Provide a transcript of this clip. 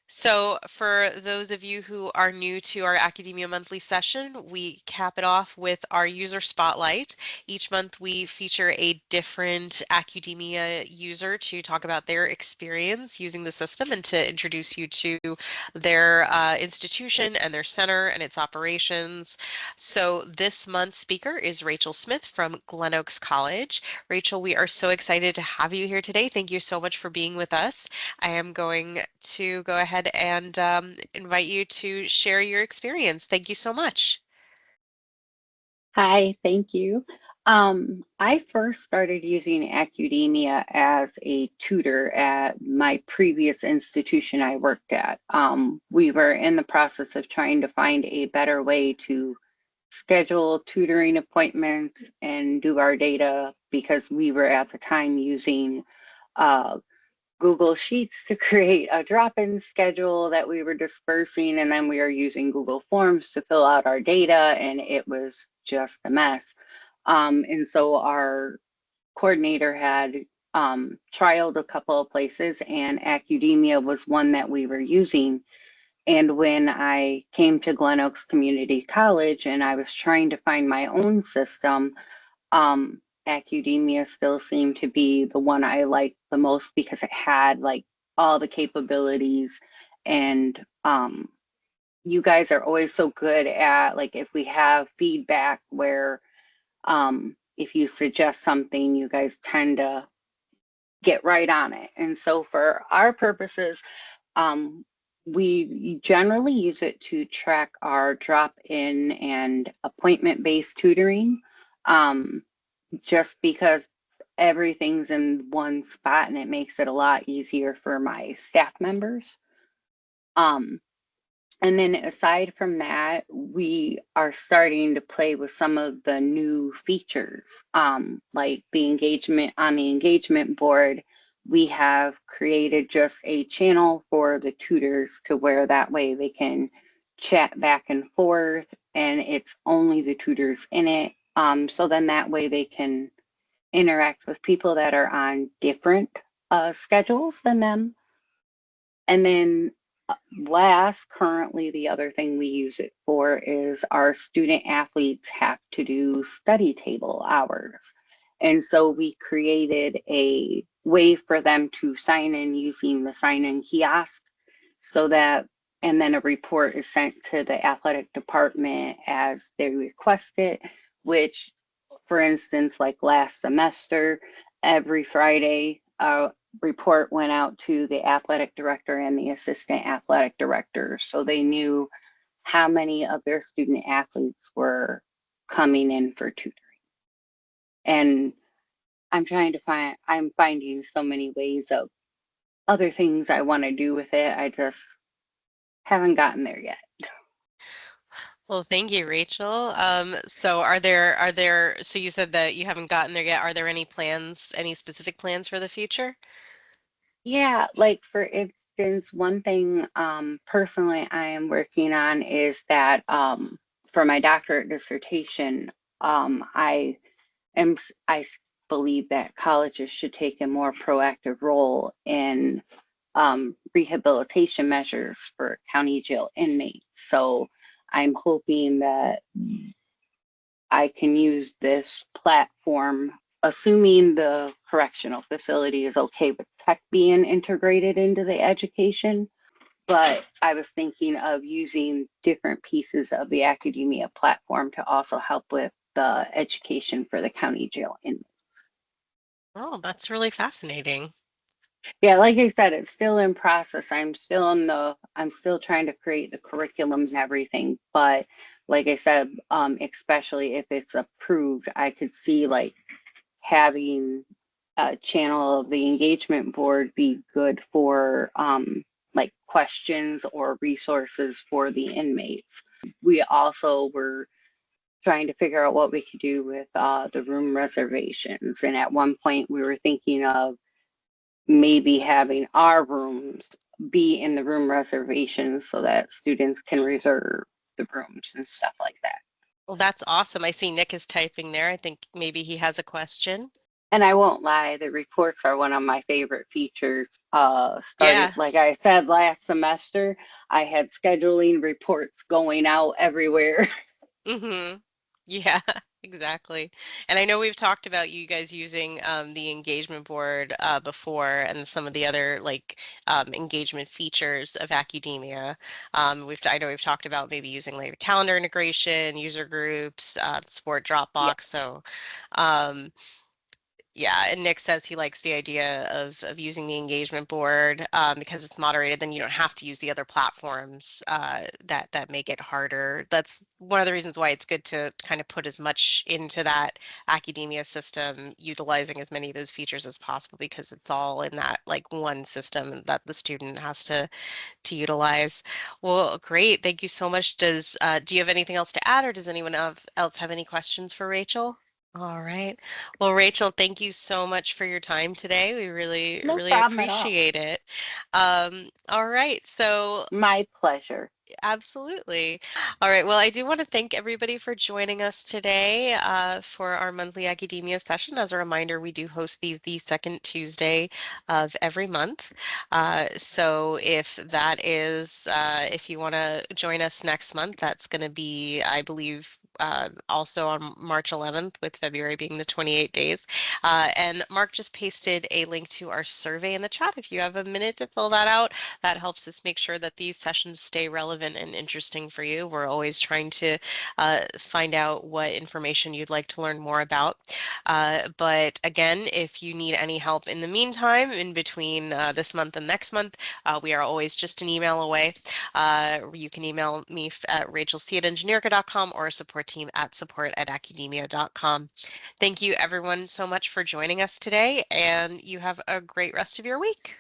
So for those of you who are new to our Academia Monthly session, we cap it off with our user spotlight. Each month we feature a different Accudemia user to talk about their experience using the system and to introduce you to their institution and their center and its operations. So this month's speaker is Rachel Smith from Glen Oaks College. Rachel, we are so excited to have you here today. Thank you so much for being with us. I am going to go ahead and invite you to share your experience. Thank you so much. Hi, thank you. I first started using Accudemia as a tutor at my previous institution I worked at. We were in the process of trying to find a better way to schedule tutoring appointments and do our data because we were at the time using uh, Google Sheets to create a drop-in schedule that we were dispersing, and then we were using Google Forms to fill out our data, and it was just a mess. And so our coordinator had trialed a couple of places, and Accudemia was one that we were using. And when I came to Glen Oaks Community College and I was trying to find my own system, Accudemia still seemed to be the one I liked the most because it had like all the capabilities, and you guys are always so good at, like, if we have feedback where if you suggest something, you guys tend to get right on it. And so for our purposes, we generally use it to track our drop-in and appointment-based tutoring. Just because everything's in one spot and it makes it a lot easier for my staff members. Um, and then aside from that, we are starting to play with some of the new features, like the engagement on the engagement board. We have created just a channel for the tutors to where that way they can chat back and forth, and it's only the tutors in it. So then that way they can interact with people that are on different schedules than them. And then currently, the other thing we use it for is our student athletes have to do study table hours. And so we created a way for them to sign in using the sign-in kiosk so that, and then a report is sent to the athletic department as they request it, which, for instance, like last semester, every Friday, a report went out to the athletic director and the assistant athletic director, so they knew how many of their student athletes were coming in for tutoring. And I'm finding so many ways of other things I want to do with it. I just haven't gotten there yet. Well, thank you, Rachel. So so you said that you haven't gotten there yet. Are there any plans, any specific plans for the future? Yeah, like for instance, one thing personally I am working on is that for my doctorate dissertation, I am I believe that colleges should take a more proactive role in rehabilitation measures for county jail inmates. So I'm hoping that I can use this platform, assuming the correctional facility is okay with tech being integrated into the education. But I was thinking of using different pieces of the Accudemia platform to also help with the education for the county jail inmates. Oh, that's really fascinating. Yeah, like I said, it's still in process. I'm still trying to create the curriculum and everything. But like I said, especially if it's approved, I could see like having a channel of the engagement board be good for like questions or resources for the inmates. We also were trying to figure out what we could do with the room reservations. And at one point we were thinking of maybe having our rooms be in the room reservations so that students can reserve the rooms and stuff like that. Well, that's awesome. I see Nick is typing there. I think maybe he has a question. And I won't lie, the reports are one of my favorite features. Starting, Yeah. like I said, last semester, I had scheduling reports going out everywhere. hmm Yeah, exactly. And I know we've talked about you guys using the engagement board before and some of the other like engagement features of Accudemia. I know we've talked about maybe using like the calendar integration, user groups, the support Yeah. Dropbox. So um, yeah, and Nick says he likes the idea of using the engagement board because it's moderated. Then you don't have to use the other platforms that make it harder. That's one of the reasons why it's good to kind of put as much into that academia system, utilizing as many of those features as possible because it's all in that like one system that the student has to utilize. Well, great. Thank you so much. Do you have anything else to add, or does anyone else have any questions for Rachel? All right. Well, Rachel, thank you so much for your time today. We really, No really problem at all. appreciate it. All right. So My pleasure. absolutely. All right. Well, I do want to thank everybody for joining us today for our monthly academia session. As a reminder, we do host these the second Tuesday of every month. So if you want to join us next month, that's going to be, I believe, also on March 11th, with February being the 28 days. And Mark just pasted a link to our survey in the chat. If you have a minute to fill that out, that helps us make sure that these sessions stay relevant and interesting for you. We're always trying to find out what information you'd like to learn more about. But again, if you need any help in the meantime, in between this month and next month, we are always just an email away. You can email me at rachelc@engineerica.com or support team at support@academia.com. Thank you everyone so much for joining us today, and you have a great rest of your week.